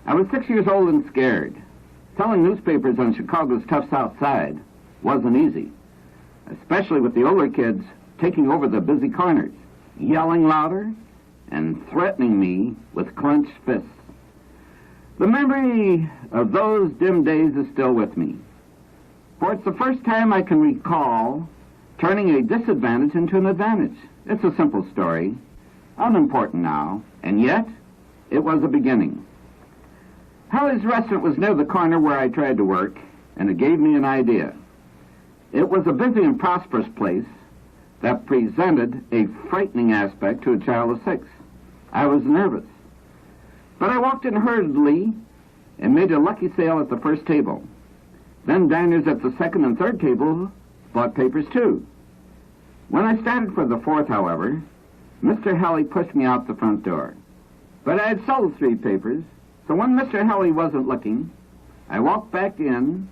I was 6 years old and scared. Selling newspapers on Chicago's tough South Side wasn't easy, especially with the older kids taking over the busy corners, yelling louder and threatening me with clenched fists. The memory of those dim days is still with me, for it's the first time I can recall turning a disadvantage into an advantage. It's a simple story, unimportant now, and yet it was a beginning. Halley's restaurant was near the corner where I tried to work, and it gave me an idea. It was a busy and prosperous place that presented a frightening aspect to a child of 6. I was nervous, but I walked in hurriedly and made a lucky sale at the first table. Then diners at the second and third table bought papers too. When I started for the fourth, however, Mr. Halley pushed me out the front door. But I had sold 3 papers, so when Mr. Halley wasn't looking, I walked back in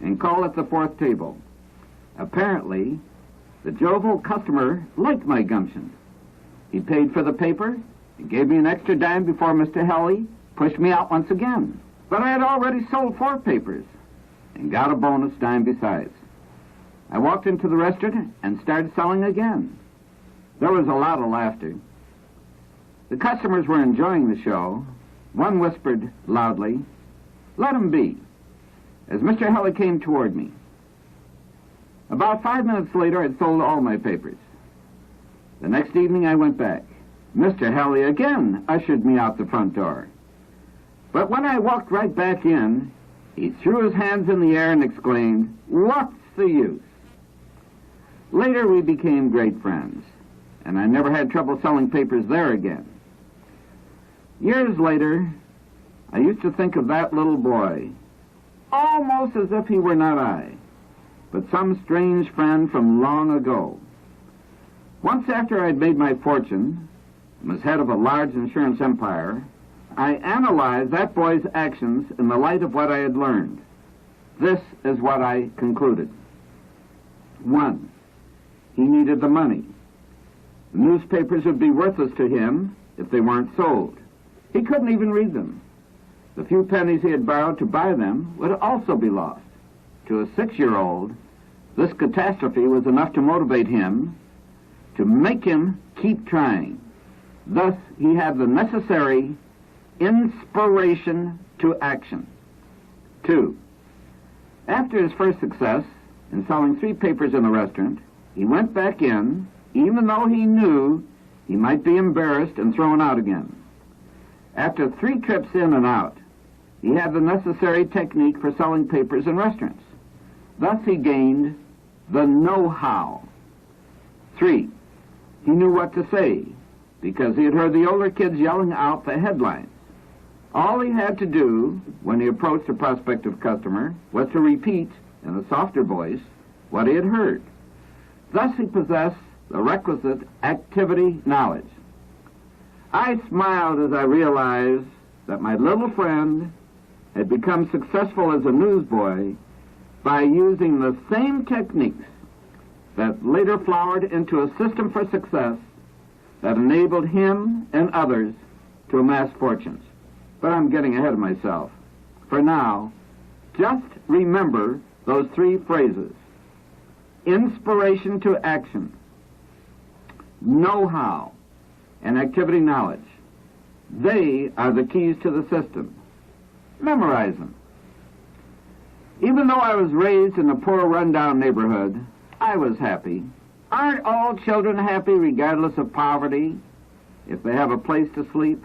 and called at the fourth table. Apparently, the jovial customer liked my gumption. He paid for the paper and gave me an extra dime before Mr. Halley pushed me out once again. But I had already sold 4 papers and got a bonus dime besides. I walked into the restaurant and started selling again. There was a lot of laughter. The customers were enjoying the show. One whispered loudly, "Let him be," as Mr. Halley came toward me. About 5 minutes later, I'd sold all my papers. The next evening, I went back. Mr. Halley again ushered me out the front door. But when I walked right back in, he threw his hands in the air and exclaimed, "What's the use?" Later, we became great friends, and I never had trouble selling papers there again. Years later, I used to think of that little boy, almost as if he were not I, but some strange friend from long ago. Once after I'd made my fortune and was head of a large insurance empire, I analyzed that boy's actions in the light of what I had learned. This is what I concluded. 1, he needed the money. The newspapers would be worthless to him if they weren't sold. He couldn't even read them. The few pennies he had borrowed to buy them would also be lost. To a 6-year-old, this catastrophe was enough to motivate him, to make him keep trying. Thus, he had the necessary inspiration to action. 2, after his first success in selling 3 papers in the restaurant, he went back in, even though he knew he might be embarrassed and thrown out again. After 3 trips in and out, he had the necessary technique for selling papers in restaurants. Thus he gained the know-how. 3, he knew what to say, because he had heard the older kids yelling out the headlines. All he had to do when he approached a prospective customer was to repeat, in a softer voice, what he had heard. Thus he possessed the requisite activity knowledge. I smiled as I realized that my little friend had become successful as a newsboy by using the same techniques that later flowered into a system for success that enabled him and others to amass fortunes. But I'm getting ahead of myself. For now, just remember those 3 phrases: inspiration to action, know-how, and activity knowledge. They are the keys to the system. Memorize them. Even though I was raised in a poor, run-down neighborhood, I was happy. Aren't all children happy regardless of poverty if they have a place to sleep,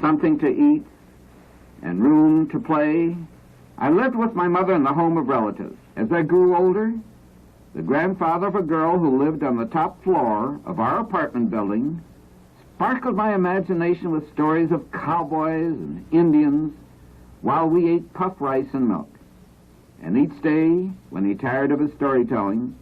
something to eat, and room to play? I lived with my mother in the home of relatives. As I grew older, the grandfather of a girl who lived on the top floor of our apartment building sparkled my imagination with stories of cowboys and Indians while we ate puff rice and milk. And each day, when he tired of his storytelling,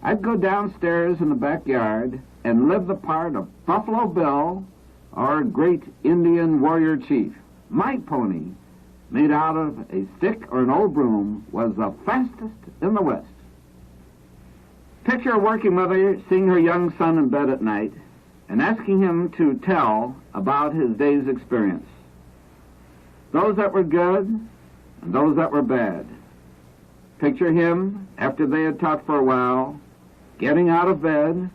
I'd go downstairs in the backyard and live the part of Buffalo Bill or great Indian warrior chief. My pony, made out of a stick or an old broom, was the fastest in the West. Picture a working mother seeing her young son in bed at night and asking him to tell about his day's experience. those that were good and those that were bad. Picture him, after they had talked for a while, getting out of bed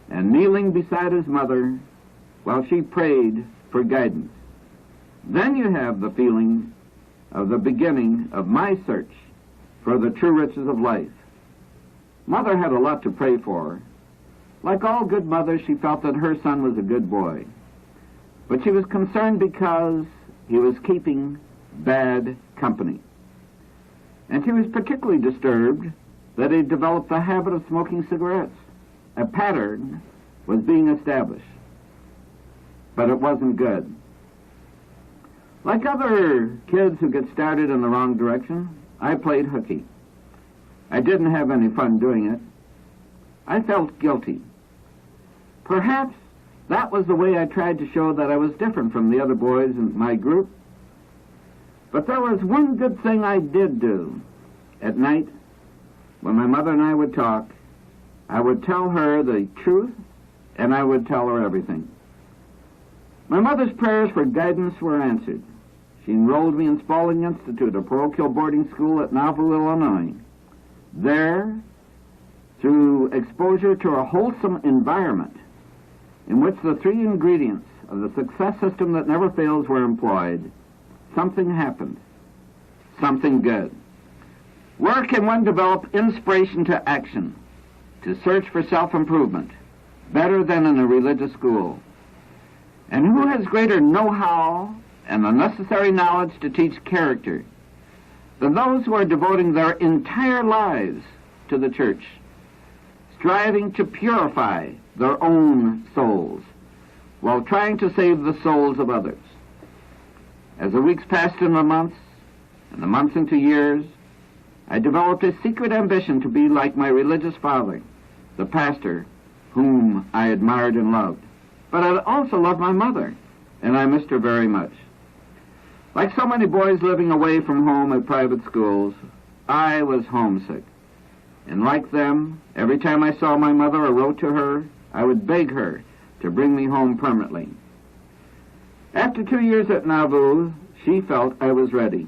and kneeling beside his mother while she prayed for guidance. Then you have the feeling of the beginning of my search for the true riches of life. Mother had a lot to pray for. Like all good mothers, she felt that her son was a good boy. But she was concerned because he was keeping bad company. And she was particularly disturbed that he developed the habit of smoking cigarettes. A pattern was being established. But it wasn't good. Like other kids who get started in the wrong direction, I played hooky. I didn't have any fun doing it. I felt guilty. Perhaps that was the way I tried to show that I was different from the other boys in my group. But there was one good thing I did do. At night, when my mother and I would talk, I would tell her the truth, and I would tell her everything. My mother's prayers for guidance were answered. She enrolled me in Spalding Institute, a parochial boarding school at Nauvoo, Illinois. There, through exposure to a wholesome environment in which the three ingredients of the success system that never fails were employed, something happened, something good. Where can one develop inspiration to action, to search for self-improvement, better than in a religious school? And who has greater know-how and the necessary knowledge to teach character than those who are devoting their entire lives to the church, striving to purify their own souls while trying to save the souls of others? As the weeks passed into months, and the months into years, I developed a secret ambition to be like my religious father, the pastor, whom I admired and loved. But I also loved my mother, and I missed her very much. Like so many boys living away from home at private schools, I was homesick. And like them, every time I saw my mother or wrote to her, I would beg her to bring me home permanently. After 2 years at Nauvoo, she felt I was ready.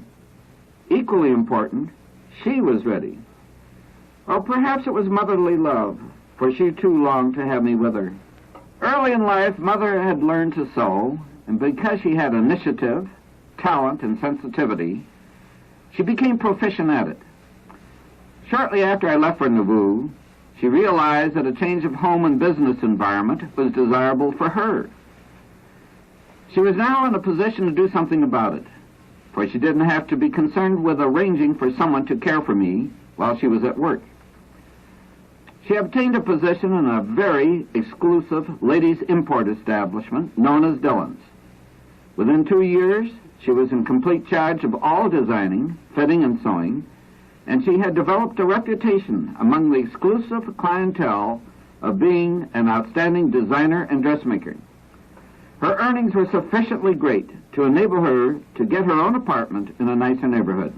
Equally important, she was ready. Or perhaps it was motherly love, for she too longed to have me with her. Early in life, Mother had learned to sew, and because she had initiative, talent, and sensitivity, she became proficient at it. Shortly after I left for Nauvoo, she realized that a change of home and business environment was desirable for her. She was now in a position to do something about it, for she didn't have to be concerned with arranging for someone to care for me while she was at work. She obtained a position in a very exclusive ladies' import establishment known as Dillon's. Within 2 years, she was in complete charge of all designing, fitting, and sewing, and she had developed a reputation among the exclusive clientele of being an outstanding designer and dressmaker. Her earnings were sufficiently great to enable her to get her own apartment in a nicer neighborhood.